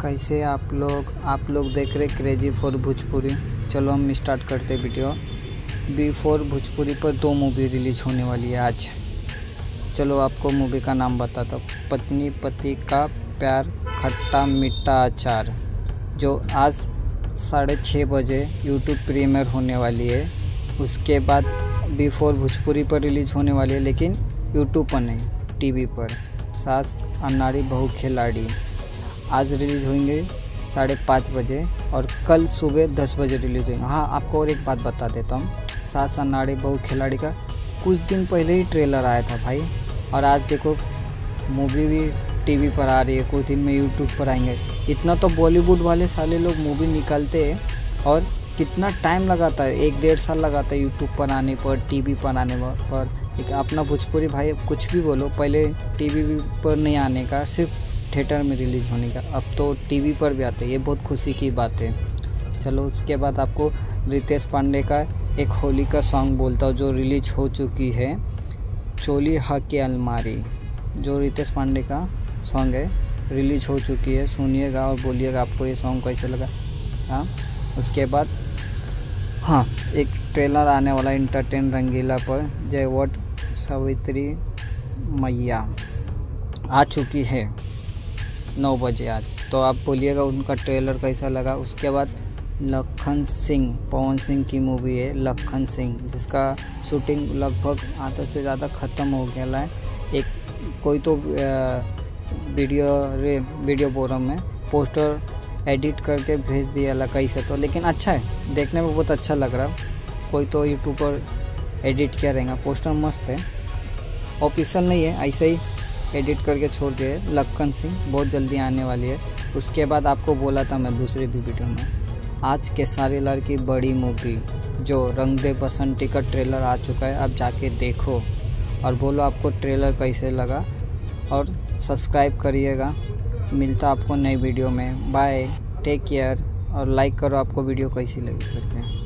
कैसे आप लोग देख रहे क्रेजी फॉर भोजपुरी। चलो हम स्टार्ट करते वीडियो। बिफोर भोजपुरी पर 2 मूवी रिलीज होने वाली है आज। चलो आपको मूवी का नाम बताता हूँ। पत्नी पति का प्यार खट्टा मीठा अचार, जो आज 6:30 बजे यूट्यूब प्रीमियर होने वाली है। उसके बाद बिफोर भोजपुरी पर रिलीज़ होने वाली है, लेकिन यूट्यूब पर नहीं, टीवी पर। सास अन्नाड़ी बहू खिलाड़ी आज रिलीज़ होंगे 5:30 बजे और कल सुबह 10 बजे रिलीज़ होंगे। हाँ, आपको और एक बात बता देता हूँ। सास अन्नाड़ी बहू खिलाड़ी का कुछ दिन पहले ही ट्रेलर आया था भाई, और आज देखो मूवी भी टीवी पर आ रही है, कुछ दिन में यूट्यूब पर आएंगे। इतना तो बॉलीवुड वाले साले लोग मूवी निकालते हैं और कितना टाइम लगाता है, 1-1.5 साल लगाता है यूट्यूब पर आने पर, टीवी पर आने पर। लेकिन अपना भोजपुरी भाई कुछ भी बोलो, पहले टीवी पर नहीं आने का, सिर्फ थिएटर में रिलीज़ होने का, अब तो टीवी पर भी आते हैं। ये बहुत खुशी की बात है। चलो उसके बाद आपको रितेश पांडे का एक होली का सॉन्ग बोलता हूँ, जो रिलीज हो चुकी है, चोली हके अलमारी, जो रितेश पांडे का सॉन्ग है, रिलीज हो चुकी है। सुनिएगा और बोलिएगा आपको ये सॉन्ग कैसे लगा। हाँ, उसके बाद हाँ, एक ट्रेलर आने वाला एंटरटेन रंगीला पर, जयवट सावित्री मैया आ चुकी है 9 बजे आज। तो आप बोलिएगा उनका ट्रेलर कैसा लगा। उसके बाद लखन सिंह, पवन सिंह की मूवी है लखन सिंह, जिसका शूटिंग लगभग आधा से ज़्यादा ख़त्म हो गया है। एक कोई तो वीडियो फोरम में पोस्टर एडिट करके भेज दिया ला कैसे, तो लेकिन अच्छा है, देखने में बहुत अच्छा लग रहा। कोई तो यूट्यूब पर एडिट किया रहेगा, पोस्टर मस्त है, ऑफिशियल नहीं है, ऐसे ही एडिट करके छोड़ दिए। लखन सिंह बहुत जल्दी आने वाली है। उसके बाद आपको बोला था मैं दूसरे भी वीडियो में, आज खेसारी लाल की बड़ी मूवी जो रंग दे बसंती का ट्रेलर आ चुका है। आप जाके देखो और बोलो आपको ट्रेलर कैसे लगा, और सब्सक्राइब करिएगा। मिलता आपको नई वीडियो में। बाय, टेक केयर, और लाइक करो आपको वीडियो कैसी लगी करके।